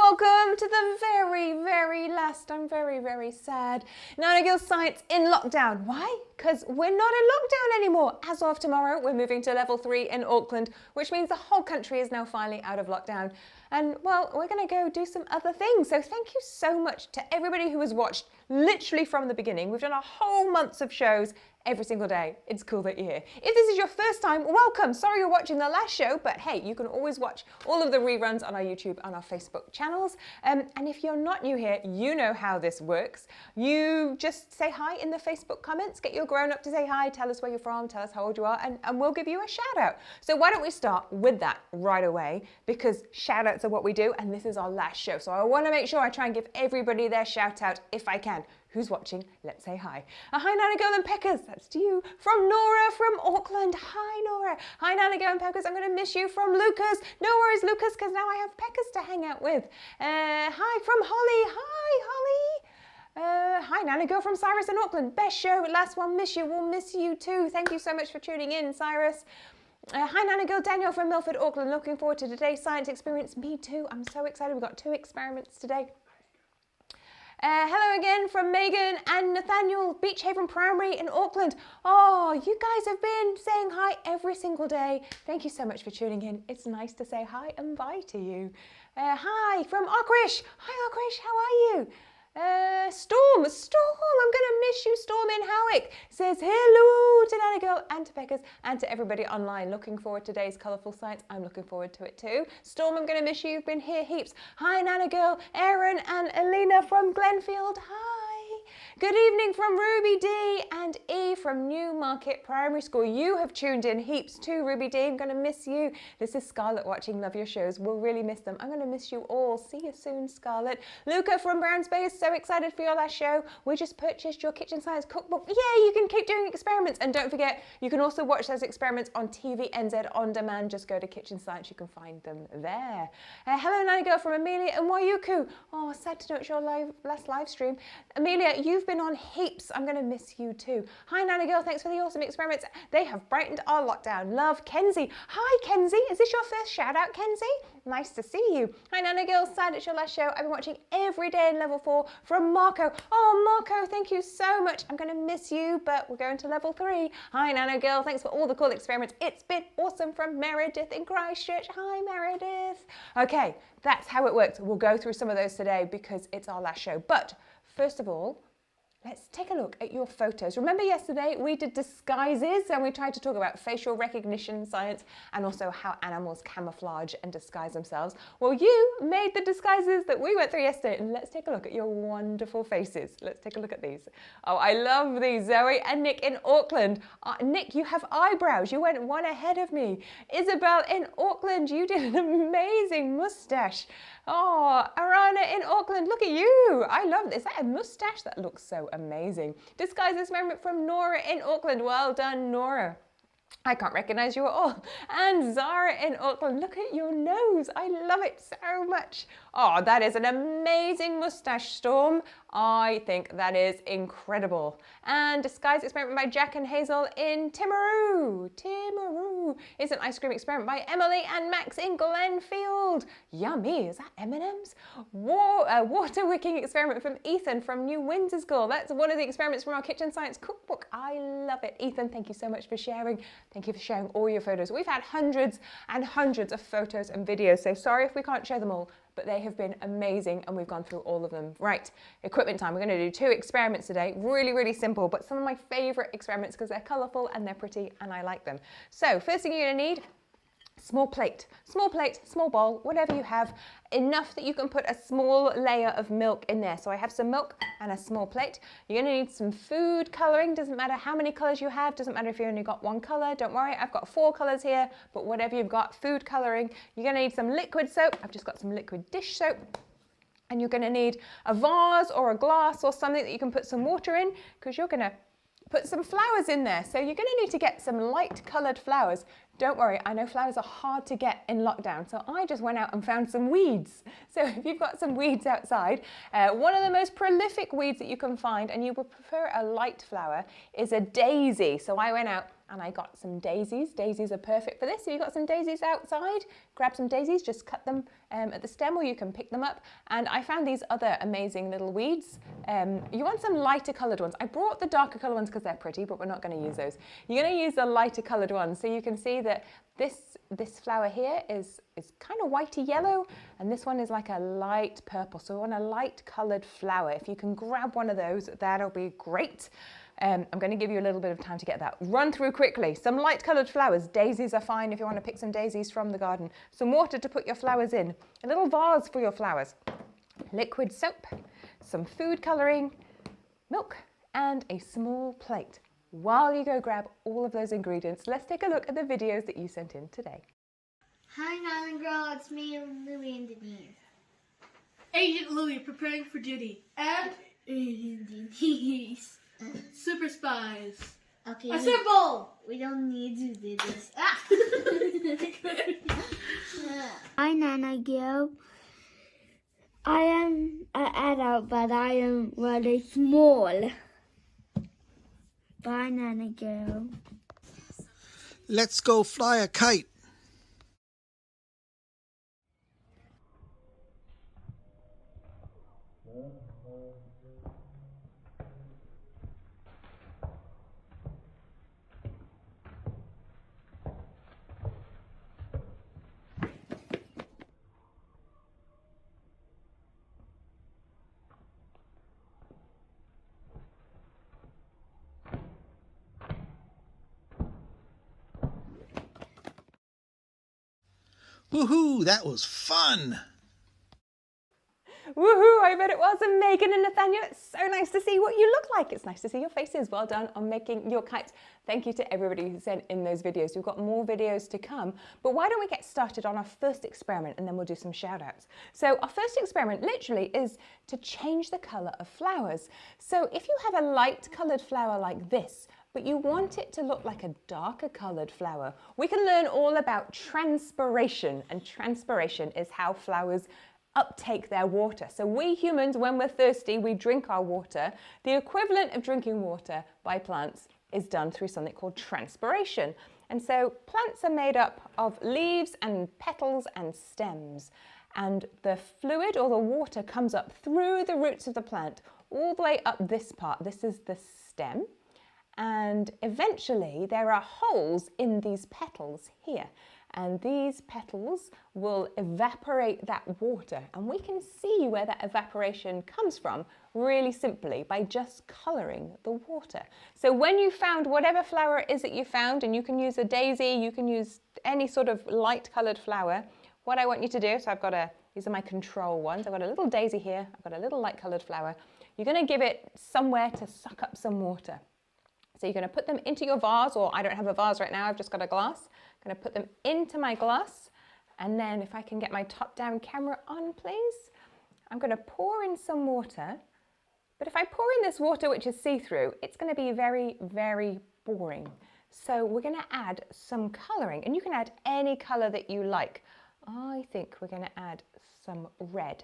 welcome to the very last, I'm very sad, Nanogirl Science in lockdown. Why? Because we're not in lockdown anymore. As of tomorrow, we're moving to level 3 in Auckland, which means the whole country is now finally out of lockdown. And well, we're gonna go do some other things. So thank you so much to everybody who has watched literally from the beginning. We've done a whole month of shows every single day. It's cool that you're here. If this is your first time, welcome. Sorry you're watching the last show, but hey, you can always watch all of the reruns on our YouTube and our Facebook channels. And if you're not new here, you know how this works. You just say hi in the Facebook comments, get your grown up to say hi, tell us where you're from, tell us how old you are, and we'll give you a shout out. So why don't we start with that right away, because shout outs are what we do, and this is our last show. So I want to make sure I try and give everybody their shout out if I can. Who's watching? Let's say hi. Hi Nanogirl and Peckers, that's to you. From Nora from Auckland. Hi Nora. Hi Nanogirl and Peckers, I'm going to miss you. From Lucas. No worries Lucas, because now I have Peckers to hang out with. Hi from Holly. Hi Holly. Hi Nanogirl from Cyrus in Auckland. Best show, last one, miss you. We'll miss you too. Thank you so much for tuning in, Cyrus. Hi Nanogirl, Daniel from Milford, Auckland. Looking forward to today's science experience. Me too. I'm so excited. We've got 2 experiments today. Hello again from Megan and Nathaniel, Beach Haven Primary in Auckland. Oh, you guys have been saying hi every single day. Thank you so much for tuning in. It's nice to say hi and bye to you. Hi from Arkrish. Hi Arkrish, how are you? Storm, I'm gonna miss you, Storm in Howick. Says hello to Nanogirl and to Peckers and to everybody online. Looking forward to today's Colourful Science. I'm looking forward to it too. Storm, I'm gonna miss you. You've been here heaps. Hi Nanogirl, Aaron and Alina from Glenfield. Hi. Good evening from Ruby D and E from Newmarket Primary School. You have tuned in heaps too, Ruby D. I'm going to miss you. This is Scarlett watching. Love your shows. We'll really miss them. I'm going to miss you all. See you soon, Scarlett. Luca from Brown Space. So excited for your last show. We just purchased your kitchen science cookbook. Yeah, you can keep doing experiments. And don't forget, you can also watch those experiments on TVNZ on demand. Just go to Kitchen Science. You can find them there. Hello, Nanogirl from Amelia and Wayuku. Oh, sad to know it's your last live stream. Amelia, you've been on heaps. I'm going to miss you too. Hi Nanogirl, thanks for the awesome experiments. They have brightened our lockdown. Love, Kenzie. Hi Kenzie, is this your first shout out, Kenzie? Nice to see you. Hi Nanogirl, sad it's your last show. I've been watching every day in level 4 from Marco. Oh Marco, thank you so much. I'm going to miss you, but we're going to level 3. Hi Nanogirl, thanks for all the cool experiments. It's been awesome. From Meredith in Christchurch. Hi Meredith. Okay, that's how it works. We'll go through some of those today because it's our last show. But first of all, let's take a look at your photos. Remember yesterday we did disguises and we tried to talk about facial recognition science and also how animals camouflage and disguise themselves. Well, you made the disguises that we went through yesterday, and let's take a look at your wonderful faces. Let's take a look at these. Oh, I love these. Zoe and Nick in Auckland. Nick, you have eyebrows. You went one ahead of me. Isabel in Auckland, you did an amazing mustache. Oh, Arana in Auckland, look at you. I love this. Is that a mustache? That looks so amazing. Disguise experiment from Nora in Auckland. Well done, Nora. I can't recognize you at all. And Zara in Auckland, look at your nose. I love it so much. Oh, that is an amazing mustache, Storm. I think that is incredible. And disguise experiment by Jack and Hazel in Timaru. Timaru is an ice cream experiment by Emily and Max in Glenfield. Yummy, is that M&M's? Water wicking experiment from Ethan from New Windsor School. That's one of the experiments from our kitchen science cookbook. I love it. Ethan, thank you so much for sharing. Thank you for sharing all your photos. We've had hundreds and hundreds of photos and videos, so sorry if we can't show them all, but they have been amazing and we've gone through all of them. Right, equipment time. We're going to do 2 experiments today. Really simple, but some of my favorite experiments because they're colorful and they're pretty and I like them. So first thing you're going to need, small plate, small bowl, whatever you have, enough that you can put a small layer of milk in there. So I have some milk and a small plate. You're going to need some food coloring. Doesn't matter how many colors you have. Doesn't matter if you only got 1 color. Don't worry, I've got 4 colors here, but whatever you've got, food coloring. You're going to need some liquid soap. I've just got some liquid dish soap. And you're going to need a vase or a glass or something that you can put some water in, because you're going to put some flowers in there. So you're going to need to get some light colored flowers. Don't worry, I know flowers are hard to get in lockdown, so I just went out and found some weeds. So if you've got some weeds outside, one of the most prolific weeds that you can find, and you would prefer a light flower, is a daisy. So I went out and I got some daisies. Daisies are perfect for this. If you've got some daisies outside, grab some daisies, just cut them at the stem, or you can pick them up. And I found these other amazing little weeds. You want some lighter coloured ones. I brought the darker coloured ones because they're pretty, but we're not going to use those. You're going to use the lighter coloured ones. So you can see that this flower here is kind of whitey yellow, and this one is like a light purple. So we want a light coloured flower. If you can grab one of those, that'll be great. I'm going to give you a little bit of time to get that. Run through quickly. Some light coloured flowers. Daisies are fine if you want to pick some daisies from the garden. Some water to put your flowers in. A little vase for your flowers. Liquid soap. Some food colouring. Milk. And a small plate. While you go grab all of those ingredients, let's take a look at the videos that you sent in today. Hi Nanogirl, it's me, Louie and Denise. Agent Louie preparing for duty. And Agent Denise. super spies. Okay. Assemble! We don't need to do this. Ah! Hi Nanogirl. I am an adult, but I am really small. Bye Nanogirl. Let's go fly a kite. Woohoo, that was fun! Woohoo, I bet it was. And Megan and Nathaniel, it's so nice to see what you look like. It's nice to see your faces. Well done on making your kites. Thank you to everybody who sent in those videos. We've got more videos to come. But why don't we get started on our first experiment, and then we'll do some shout outs. So our first experiment literally is to change the colour of flowers. So if you have a light coloured flower like this, but you want it to look like a darker coloured flower, we can learn all about transpiration. And transpiration is how flowers uptake their water. So we humans, when we're thirsty, we drink our water. The equivalent of drinking water by plants is done through something called transpiration. And so plants are made up of leaves and petals and stems. And the fluid or the water comes up through the roots of the plant all the way up this part. This is the stem. And eventually there are holes in these petals here. And these petals will evaporate that water. And we can see where that evaporation comes from really simply by just colouring the water. So when you found whatever flower it is that you found, and you can use a daisy, you can use any sort of light coloured flower, what I want you to do, so these are my control ones. I've got a little daisy here, I've got a little light coloured flower. You're going to give it somewhere to suck up some water. So you're going to put them into your vase, or I don't have a vase right now, I've just got a glass. I'm going to put them into my glass, and then if I can get my top-down camera on, please. I'm going to pour in some water, but if I pour in this water which is see-through, it's going to be very, very boring. So we're going to add some colouring, and you can add any colour that you like. I think we're going to add some red.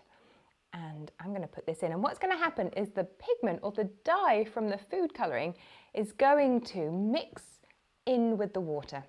And I'm going to put this in, and what's going to happen is the pigment or the dye from the food colouring is going to mix in with the water.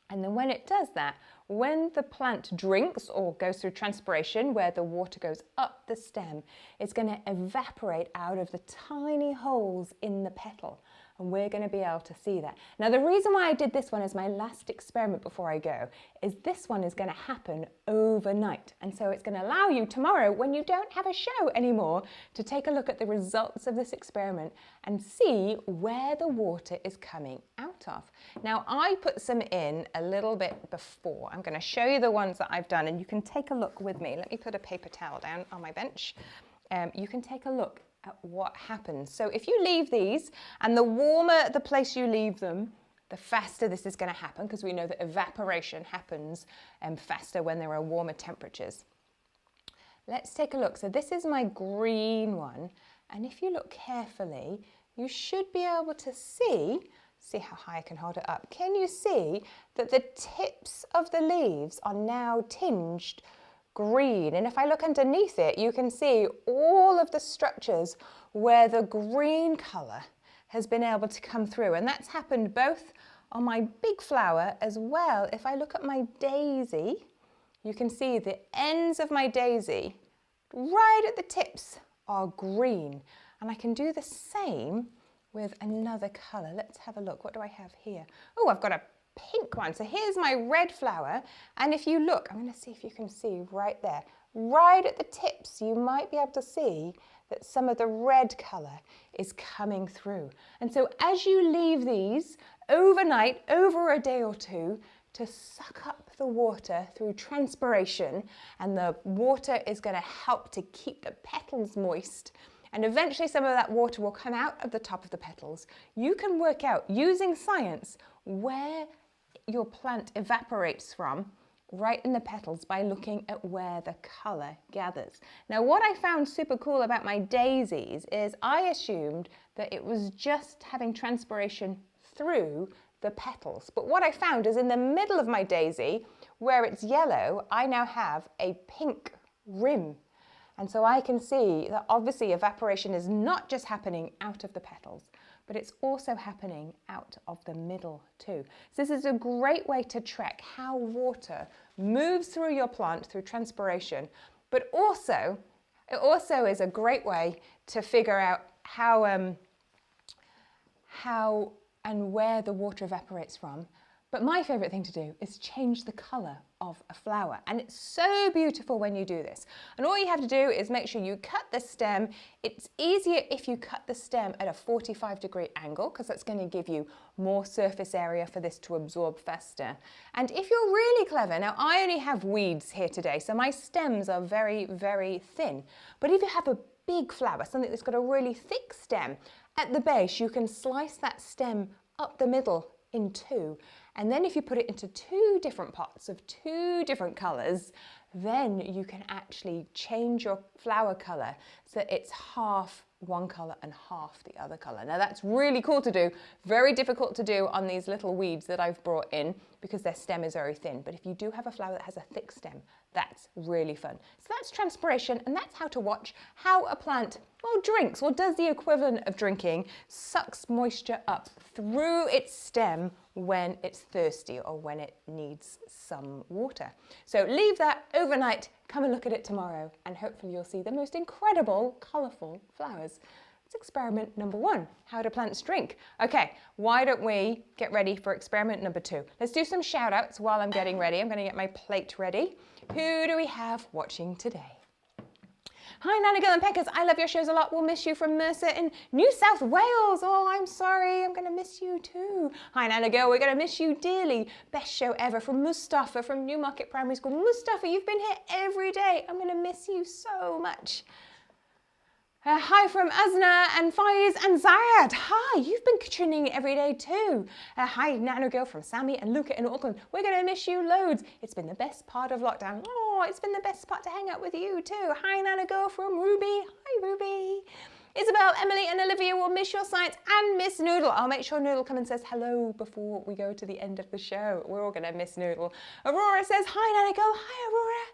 And then when it does that, when the plant drinks or goes through transpiration, where the water goes up the stem, it's going to evaporate out of the tiny holes in the petal. And we're going to be able to see that. Now, the reason why I did this one as my last experiment before I go is this one is going to happen overnight. And so it's going to allow you tomorrow, when you don't have a show anymore, to take a look at the results of this experiment and see where the water is coming out of. Now, I put some in a little bit before. I'm going to show you the ones that I've done, and you can take a look with me. Let me put a paper towel down on my bench. You can take a look at what happens. So if you leave these, and the warmer the place you leave them, the faster this is going to happen, because we know that evaporation happens faster when there are warmer temperatures. Let's take a look. So this is my green one, and if you look carefully, you should be able to see See how high I can hold it up. Can you see that the tips of the leaves are now tinged green? And if I look underneath it, you can see all of the structures where the green colour has been able to come through. And that's happened both on my big flower as well. If I look at my daisy, you can see the ends of my daisy right at the tips are green. And I can do the same with another colour. Let's have a look. What do I have here? Oh, I've got a pink one. So here's my red flower. And if you look, I'm going to see if you can see right there, right at the tips, you might be able to see that some of the red colour is coming through. And so as you leave these overnight, over a day or two, to suck up the water through transpiration, and the water is going to help to keep the petals moist, and eventually some of that water will come out of the top of the petals. You can work out, using science, where your plant evaporates from right in the petals by looking at where the colour gathers. Now, what I found super cool about my daisies is I assumed that it was just having transpiration through the petals. But what I found is in the middle of my daisy, where it's yellow, I now have a pink rim. And so I can see that obviously evaporation is not just happening out of the petals, but it's also happening out of the middle too. So this is a great way to track how water moves through your plant through transpiration, but also, it also is a great way to figure out how and where the water evaporates from. But my favourite thing to do is change the colour of a flower. And it's so beautiful when you do this. And all you have to do is make sure you cut the stem. It's easier if you cut the stem at a 45-degree angle, because that's going to give you more surface area for this to absorb faster. And if you're really clever, now I only have weeds here today, so my stems are very, very thin. But if you have a big flower, something that's got a really thick stem, at the base you can slice that stem up the middle in two. And then if you put it into two different pots of two different colours, then you can actually change your flower colour so that it's half one colour and half the other colour. Now that's really cool to do, very difficult to do on these little weeds that I've brought in because their stem is very thin. But if you do have a flower that has a thick stem, that's really fun. So that's transpiration, and that's how to watch how a plant, well, drinks, or does the equivalent of drinking, sucks moisture up through its stem when it's thirsty or when it needs some water. So leave that overnight, come and look at it tomorrow, and hopefully you'll see the most incredible, colourful flowers. It's experiment number 1, how do plants drink? Okay, why don't we get ready for experiment number 2? Let's do some shout outs while I'm getting ready. I'm going to get my plate ready. Who do we have watching today? Hi Nanogirl and Peckers, I love your shows a lot. We'll miss you from Mercer in New South Wales. Oh, I'm sorry, I'm going to miss you too. Hi Nanogirl, we're going to miss you dearly. Best show ever from Mustafa from Newmarket Primary School. Mustafa, you've been here every day. I'm going to miss you so much. Hi from Asna and Faiz and Zayad. Hi, you've been tuning in every day too. Hi, Nanogirl from Sammy and Luca in Auckland. We're going to miss you loads. It's been the best part of lockdown. Oh, it's been the best part to hang out with you too. Hi, Nanogirl from Ruby. Hi, Ruby. Isabel, Emily and Olivia will miss your science and miss Noodle. I'll make sure Noodle comes and says hello before we go to the end of the show. We're all going to miss Noodle. Aurora says, hi, Nanogirl. Hi, Aurora.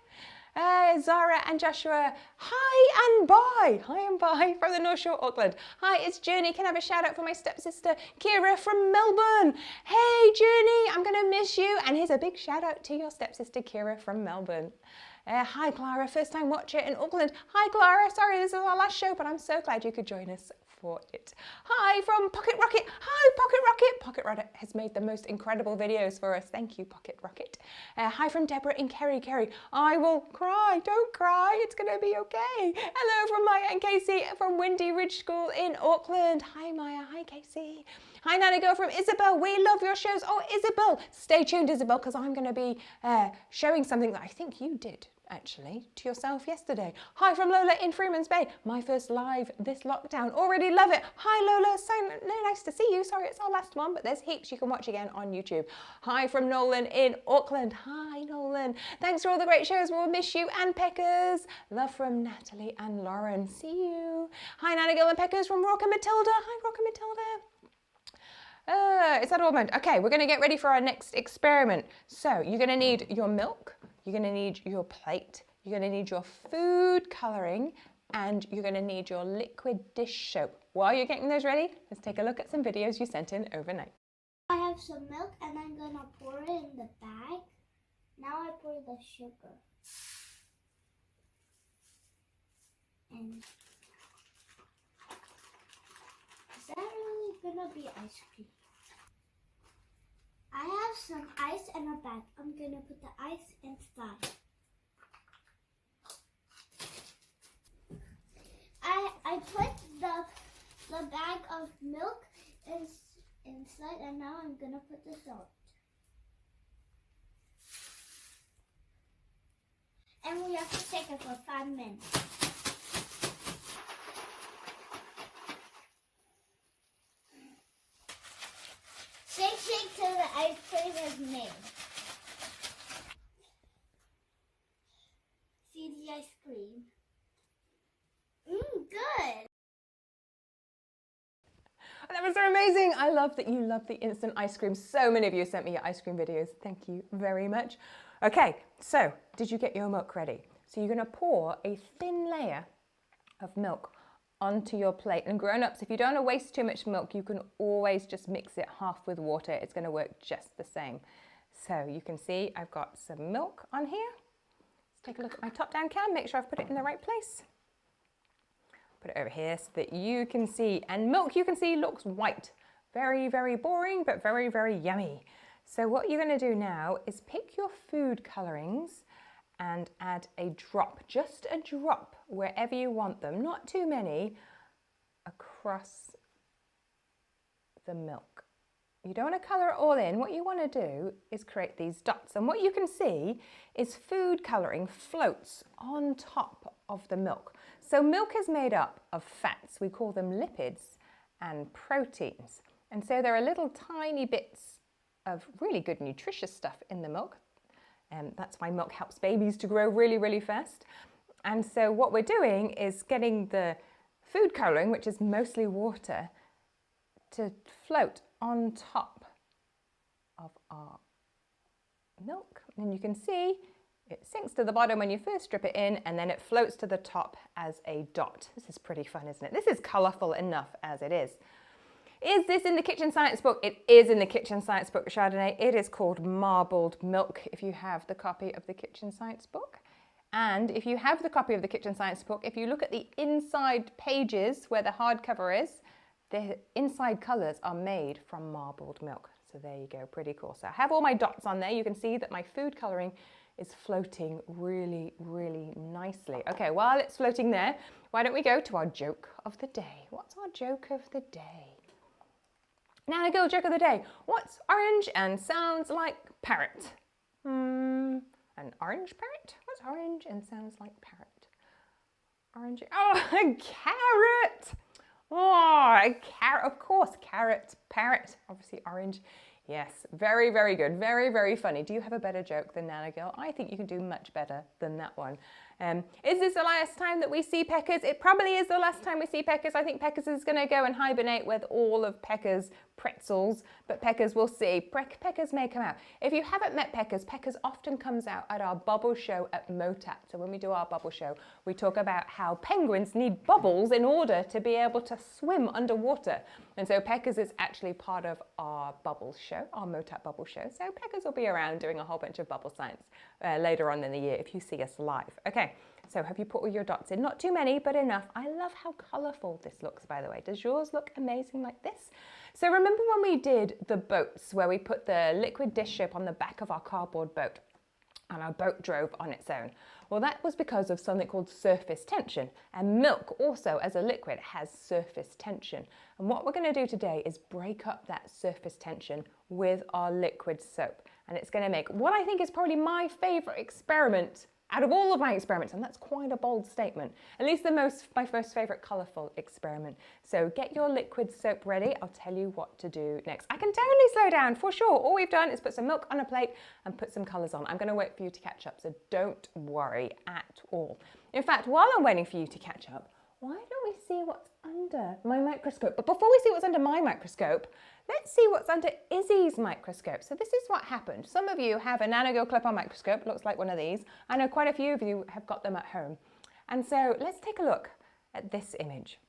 Zara and Joshua, hi and bye. Hi and bye from the North Shore, Auckland. Hi, it's Journey. Can I have a shout out for my stepsister, Kira from Melbourne? Hey, Journey, I'm going to miss you. And here's a big shout out to your stepsister, Kira from Melbourne. Hi, Clara, first time watcher in Auckland. Hi, Clara. Sorry, this is our last show, but I'm so glad you could join us for it. Hi from Pocket Rocket. Hi, Pocket Rocket. Pocket Rocket has made the most incredible videos for us. Thank you, Pocket Rocket. Hi from Deborah in Kerry. Kerry, I will cry. Don't cry. It's going to be okay. Hello from Maya and Casey from Windy Ridge School in Auckland. Hi, Maya. Hi, Casey. Hi, Nanogirl from Isabel. We love your shows. Oh, Isabel. Stay tuned, Isabel, because I'm going to be showing something that I think you did actually to yourself yesterday. Hi from Lola in Freeman's Bay. My first live this lockdown. Already love it. Hi Lola, so nice to see you. Sorry it's our last one, but there's heaps you can watch again on YouTube. Hi from Nolan in Auckland. Hi Nolan. Thanks for all the great shows. We'll miss you and Peckers. Love from Natalie and Lauren. See you. Hi Nanogirl and Peckers from Rock and Matilda. Hi Rock and Matilda. It's that almond. Okay, we're going to get ready for our next experiment. So you're going to need your milk, you're going to need your plate, you're going to need your food colouring, and you're going to need your liquid dish soap. While you're getting those ready, let's take a look at some videos you sent in overnight. I have some milk and I'm gonna pour it in the bag. Now I pour the sugar. And is that really gonna be ice cream? I have some ice in a bag. I'm gonna put the ice inside. I put the bag of milk inside, and now I'm gonna put the salt. And we have to shake it for 5 minutes. Shake till the ice cream is made. See the ice cream. Good. That was so amazing. I love that you love the instant ice cream. So many of you sent me your ice cream videos. Thank you very much. Okay, so did you get your milk ready? So you're going to pour a thin layer of milk onto your plate. And grown-ups, if you don't want to waste too much milk, you can always just mix it half with water. It's going to work just the same. So you can see I've got some milk on here. Let's take a look at my top-down cam, make sure I've put it in the right place. Put it over here so that you can see. And milk, you can see, looks white. Very, very boring, but very, very yummy. So what you're going to do now is pick your food colourings and add a drop, just a drop, wherever you want them, not too many, across the milk. You don't want to colour it all in. What you want to do is create these dots. And what you can see is food colouring floats on top of the milk. So milk is made up of fats. We call them lipids and proteins. And so there are little tiny bits of really good nutritious stuff in the milk. And that's why milk helps babies to grow really, really fast. And so what we're doing is getting the food colouring, which is mostly water, to float on top of our milk. And you can see it sinks to the bottom when you first strip it in, and then it floats to the top as a dot. This is pretty fun, isn't it? This is colourful enough as it is. Is this in the Kitchen Science book? It is in the Kitchen Science book, Chardonnay. It is called Marbled Milk, if you have the copy of the Kitchen Science book. And if you have the copy of the Kitchen Science book, if you look at the inside pages where the hardcover is, the inside colours are made from marbled milk. So there you go, pretty cool. So I have all my dots on there. You can see that my food colouring is floating really, really nicely. Okay, while it's floating there, why don't we go to our joke of the day? What's our joke of the day? Nanogirl joke of the day. What's orange and sounds like parrot? An orange parrot? What's orange and sounds like parrot? Orange, oh, a carrot! Oh, a carrot, of course, carrot, parrot, obviously orange. Yes, very, very good. Very, very funny. Do you have a better joke than Nanogirl? I think you can do much better than that one. Is this the last time that we see Peckers? It probably is the last time we see Peckers. I think Peckers is going to go and hibernate with all of Pecker's pretzels, but Peckers, we'll see. Peckers may come out. If you haven't met Peckers, Peckers often comes out at our bubble show at MOTAT. So when we do our bubble show, we talk about how penguins need bubbles in order to be able to swim underwater. And so Peckers is actually part of our bubble show, our MOTAT bubble show. So Peckers will be around doing a whole bunch of bubble science later on in the year if you see us live. Okay, so have you put all your dots in? Not too many, but enough. I love how colourful this looks, by the way. Does yours look amazing like this? So remember when we did the boats where we put the liquid dish soap on the back of our cardboard boat and our boat drove on its own? Well, that was because of something called surface tension, and milk also as a liquid has surface tension. And what we're going to do today is break up that surface tension with our liquid soap, and it's going to make what I think is probably my favourite experiment out of all of my experiments, and that's quite a bold statement, at least my most favourite colourful experiment. So get your liquid soap ready. I'll tell you what to do next. I can totally slow down for sure. All we've done is put some milk on a plate and put some colours on. I'm going to wait for you to catch up, so don't worry at all. In fact, while I'm waiting for you to catch up, why don't we see what's under my microscope? But before we see what's under my microscope, let's see what's under Izzy's microscope. So this is what happened. Some of you have a Nanogirl clip-on microscope, looks like one of these. I know quite a few of you have got them at home. And so let's take a look at this image.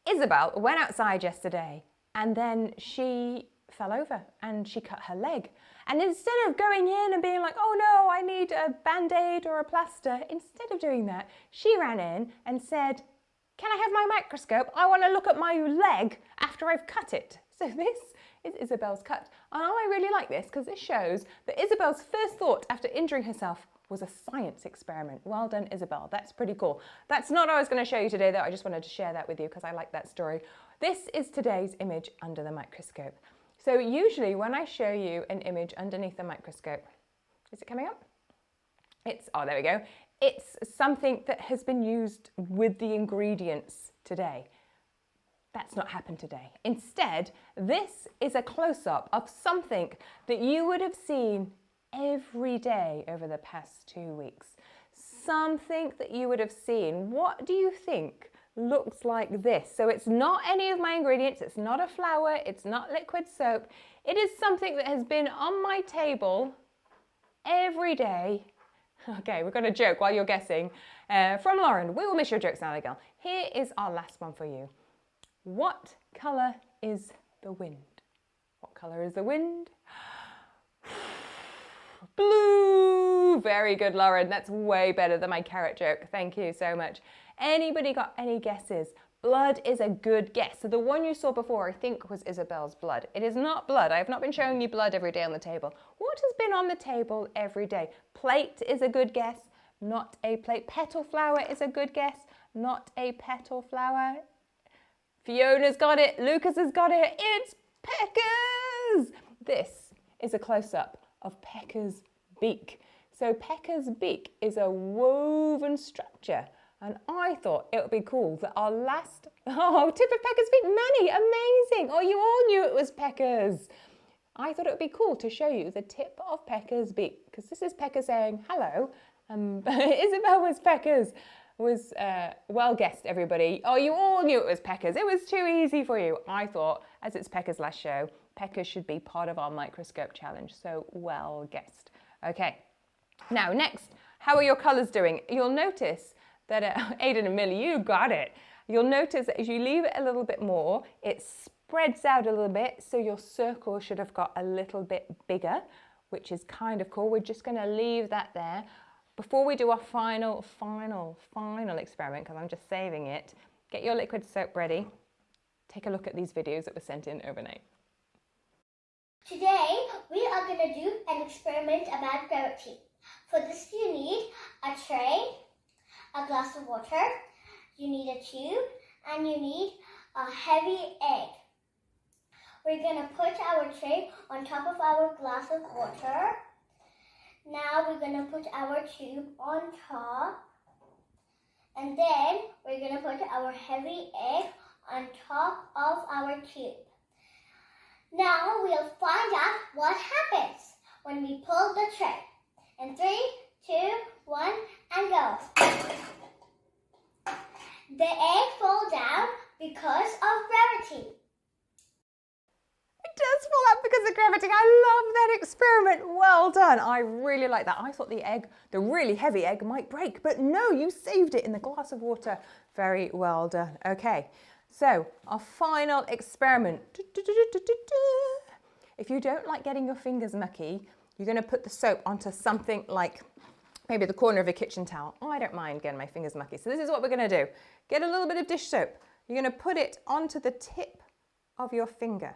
Isabel went outside yesterday and then she fell over and she cut her leg. And instead of going in and being like, oh no, I need a band-aid or a plaster, instead of doing that, she ran in and said, can I have my microscope? I want to look at my leg after I've cut it. So this is Isabel's cut. And I really like this because this shows that Isabel's first thought after injuring herself was a science experiment. Well done, Isabel. That's pretty cool. That's not what I was going to show you today, though. I just wanted to share that with you because I like that story. This is today's image under the microscope. So usually when I show you an image underneath the microscope, is it coming up? Oh, there we go. It's something that has been used with the ingredients today. That's not happened today. Instead, this is a close-up of something that you would have seen every day over the past 2 weeks. Something that you would have seen. What do you think looks like this? So it's not any of my ingredients, it's not a flower, it's not liquid soap. It is something that has been on my table every day. Okay, we've got a joke while you're guessing from Lauren. We will miss your jokes, Nanogirl. Here is our last one for you. What colour is the wind? What colour is the wind? Blue! Very good, Lauren. That's way better than my carrot joke. Thank you so much. Anybody got any guesses? Blood is a good guess. So the one you saw before, I think, was Isabel's blood. It is not blood. I have not been showing you blood every day on the table. What has been on the table every day? Plate is a good guess. Not a plate. Petal flower is a good guess. Not a petal flower. Fiona's got it. Lucas has got it. It's Pecker's. This is a close-up of Pecker's beak. So Pecker's beak is a woven structure. And I thought it would be cool that our last, tip of Pecker's beak, Manny, amazing. Oh, you all knew it was Pecker's. I thought it would be cool to show you the tip of Pecker's beak, because this is Pecker saying hello. Isabel was Pecker's. Was well guessed, everybody. Oh, you all knew it was Pecker's. It was too easy for you. I thought, as it's Pecker's last show, Pecker's should be part of our microscope challenge. So well guessed. Okay. Now, next, how are your colours doing? You'll notice that, Aidan and Millie, you got it. You'll notice that as you leave it a little bit more, it spreads out a little bit, so your circle should have got a little bit bigger, which is kind of cool. We're just going to leave that there. Before we do our final experiment, because I'm just saving it, get your liquid soap ready. Take a look at these videos that were sent in overnight. Today, we are going to do an experiment about gravity. For this, you need a tray, a glass of water, you need a tube, and you need a heavy egg. We're going to put our tray on top of our glass of water. Now we're going to put our tube on top. And then we're going to put our heavy egg on top of our tube. Now we'll find out what happens when we pull the tray. In 3, 2, 1, and go. The egg falls down because of gravity. It does fall out because of gravity. I love that experiment. Well done. I really like that. I thought the egg, the really heavy egg, might break, but no, you saved it in the glass of water. Very well done. Okay, so our final experiment. If you don't like getting your fingers mucky, you're going to put the soap onto something like maybe the corner of a kitchen towel. Oh, I don't mind getting my fingers mucky. So this is what we're going to do. Get a little bit of dish soap. You're going to put it onto the tip of your finger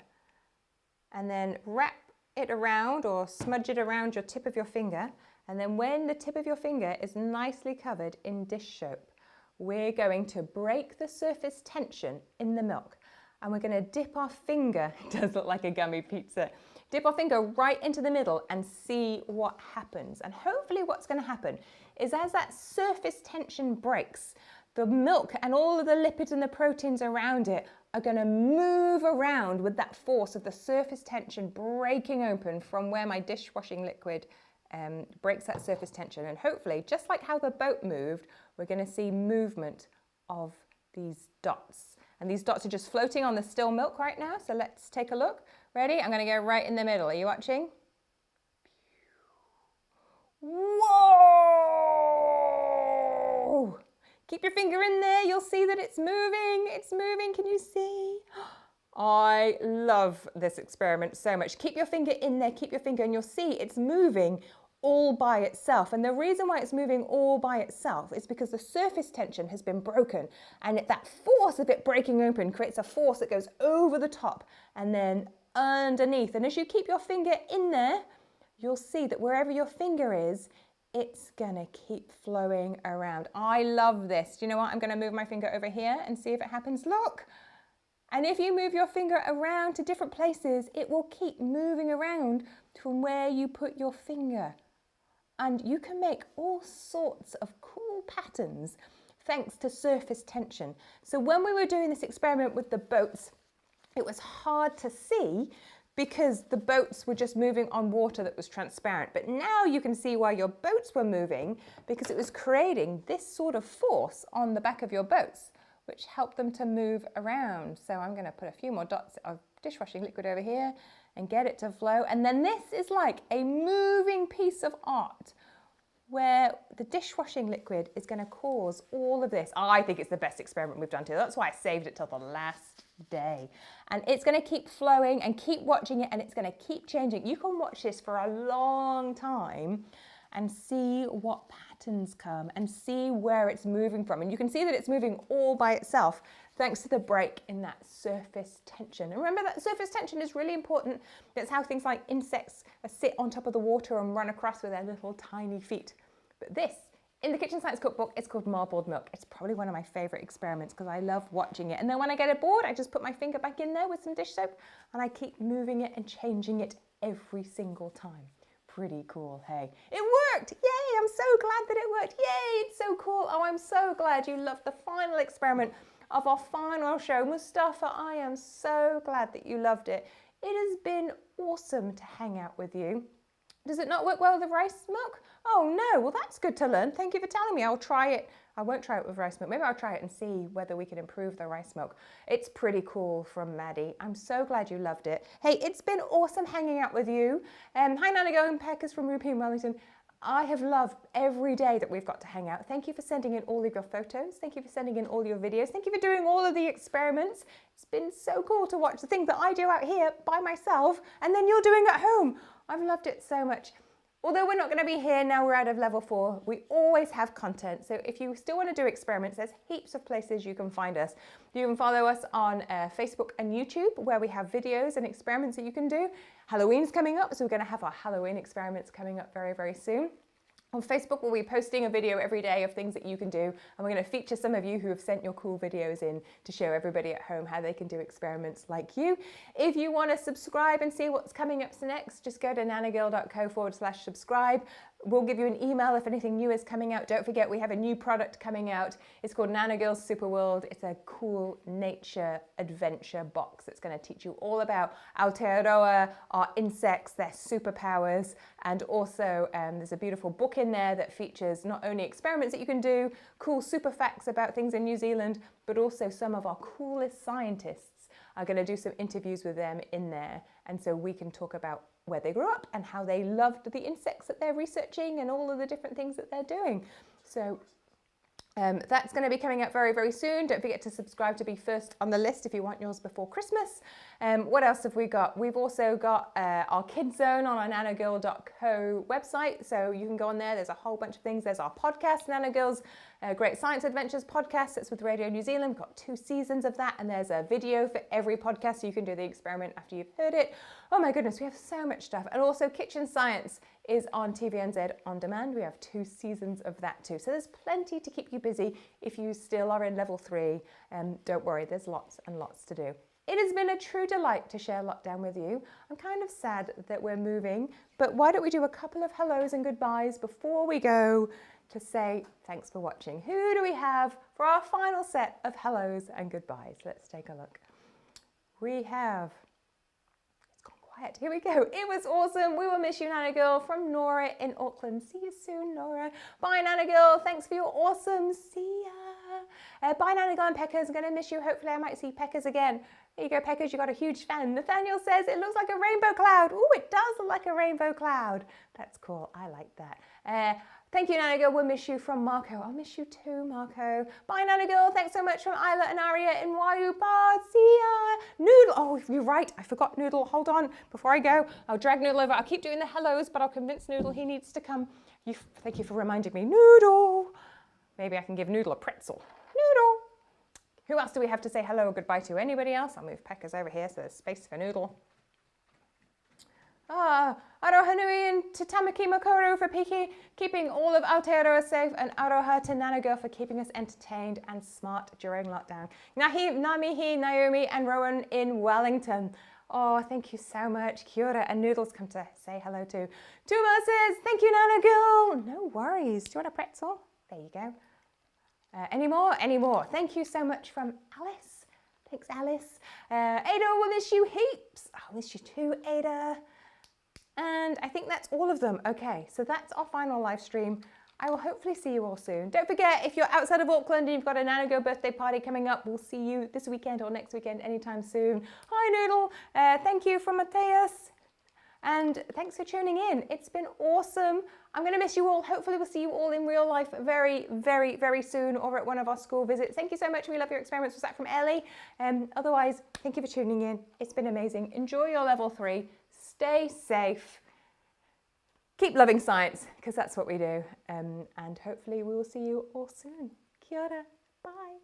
and then wrap it around or smudge it around your tip of your finger. And then when the tip of your finger is nicely covered in dish soap, we're going to break the surface tension in the milk. And we're going to dip our finger, it does look like a gummy pizza, dip our finger right into the middle and see what happens. And hopefully what's going to happen is as that surface tension breaks, the milk and all of the lipids and the proteins around it are going to move around with that force of the surface tension breaking open from where my dishwashing liquid breaks that surface tension. And hopefully, just like how the boat moved, we're going to see movement of these dots. And these dots are just floating on the still milk right now. So let's take a look. Ready? I'm going to go right in the middle. Are you watching? Whoa! Keep your finger in there. You'll see that it's moving. It's moving. Can you see? I love this experiment so much. Keep your finger in there. Keep your finger and you'll see it's moving all by itself. And the reason why it's moving all by itself is because the surface tension has been broken, and that force of it breaking open creates a force that goes over the top and then underneath. And as you keep your finger in there, you'll see that wherever your finger is, it's gonna keep flowing around. I love this. Do you know what? I'm gonna move my finger over here and see if it happens. Look. And if you move your finger around to different places, it will keep moving around from where you put your finger. And you can make all sorts of cool patterns thanks to surface tension. So when we were doing this experiment with the boats, it was hard to see because the boats were just moving on water that was transparent. But now you can see why your boats were moving, because it was creating this sort of force on the back of your boats, which helped them to move around. So I'm going to put a few more dots of dishwashing liquid over here and get it to flow. And then this is like a moving piece of art where the dishwashing liquid is going to cause all of this. I think it's the best experiment we've done today. That's why I saved it till the last day. And it's going to keep flowing, and keep watching it, and it's going to keep changing. You can watch this for a long time and see what patterns come and see where it's moving from. And you can see that it's moving all by itself thanks to the break in that surface tension. And remember that surface tension is really important. That's how things like insects sit on top of the water and run across with their little tiny feet. But this, in the Kitchen Science Cookbook, it's called marbled milk. It's probably one of my favorite experiments because I love watching it. And then when I get it bored, I just put my finger back in there with some dish soap and I keep moving it and changing it every single time. Pretty cool, hey? It worked! Yay! I'm so glad that it worked. Yay! It's so cool. Oh, I'm so glad you loved the final experiment of our final show. Mustafa, I am so glad that you loved it. It has been awesome to hang out with you. Does it not work well with the rice milk? Oh no, well that's good to learn. Thank you for telling me. I'll try it. I won't try it with rice milk. Maybe I'll try it and see whether we can improve the rice milk. It's pretty cool from Maddie. I'm so glad you loved it. Hey, it's been awesome hanging out with you. Hi Nanogirl and Peckers from Ruby and Wellington. I have loved every day that we've got to hang out. Thank you for sending in all of your photos. Thank you for sending in all your videos. Thank you for doing all of the experiments. It's been so cool to watch the things that I do out here by myself and then you're doing at home. I've loved it so much. Although we're not going to be here now we're out of level 4, we always have content. So if you still want to do experiments, there's heaps of places you can find us. You can follow us on Facebook and YouTube, where we have videos and experiments that you can do. Halloween's coming up, so we're going to have our Halloween experiments coming up very, very soon. On Facebook, we'll be posting a video every day of things that you can do, and we're going to feature some of you who have sent your cool videos in to show everybody at home how they can do experiments like you. If you want to subscribe and see what's coming up next, just go to nanogirl.co/subscribe. We'll give you an email if anything new is coming out. Don't forget, we have a new product coming out. It's called Nanogirl Super World. It's a cool nature adventure box that's going to teach you all about Aotearoa, our insects, their superpowers, and also there's a beautiful book in there that features not only experiments that you can do, cool super facts about things in New Zealand, but also some of our coolest scientists are going to do some interviews with them in there. And so we can talk about where they grew up and how they loved the insects that they're researching and all of the different things that they're doing. So that's going to be coming out very, very soon. Don't forget to subscribe to be first on the list if you want yours before Christmas. What else have we got? We've also got our Kids Zone on our nanogirl.co website. So you can go on there. There's a whole bunch of things. There's our podcast, Nanogirl's Great Science Adventures podcast. It's with Radio New Zealand. We've got 2 seasons of that. And there's a video for every podcast, so you can do the experiment after you've heard it. Oh my goodness, we have so much stuff. And also Kitchen Science is on TVNZ On Demand. We have 2 seasons of that too. So there's plenty to keep you busy if you still are in level 3. Don't worry, there's lots and lots to do. It has been a true delight to share lockdown with you. I'm kind of sad that we're moving, but why don't we do a couple of hellos and goodbyes before we go to say thanks for watching. Who do we have for our final set of hellos and goodbyes? Let's take a look. We have... Here we go. It was awesome. We will miss you, Nanogirl, from Nora in Auckland. See you soon, Nora. Bye, Nanogirl. Thanks for your awesome. See ya. Bye, Nanogirl and Peckers. I'm going to miss you. Hopefully I might see Peckers again. There you go, Peckers. You got a huge fan. Nathaniel says it looks like a rainbow cloud. Oh, it does look like a rainbow cloud. That's cool. I like that. Thank you, Nanogirl. We'll miss you from Marco. I'll miss you too, Marco. Bye, Nanogirl. Thanks so much from Isla and Aria in Waiupa. See ya. Noodle. Oh, you're right. I forgot Noodle. Hold on. Before I go, I'll drag Noodle over. I'll keep doing the hellos, but I'll convince Noodle he needs to come. Thank you for reminding me. Noodle. Maybe I can give Noodle a pretzel. Noodle. Who else do we have to say hello or goodbye to? Anybody else? I'll move Peckers over here so there's space for Noodle. Aroha nui and to Tamaki Makoro for keeping all of Aotearoa safe, and aroha to Nanogirl for keeping us entertained and smart during lockdown. Nahi, Namihi, Naomi and Rowan in Wellington. Oh, thank you so much. Kia ora, and Noodles come to say hello too. Tuma says, thank you, Nanogirl. No worries. Do you want a pretzel? There you go. Any more? Any more? Thank you so much from Alice. Thanks, Alice. Ada, we'll miss you heaps. I'll miss you too, Ada. And I think that's all of them. Okay, so that's our final live stream. I will hopefully see you all soon. Don't forget, if you're outside of Auckland and you've got a Nanogirl birthday party coming up, we'll see you this weekend or next weekend anytime soon. Hi, Noodle. Thank you from Mateus. And thanks for tuning in. It's been awesome. I'm going to miss you all. Hopefully we'll see you all in real life very, very, very soon or at one of our school visits. Thank you so much. We love your experiments. Was that from Ellie? Otherwise, thank you for tuning in. It's been amazing. Enjoy your level 3. Stay safe. Keep loving science, because that's what we do. And hopefully we will see you all soon. Kia ora. Bye.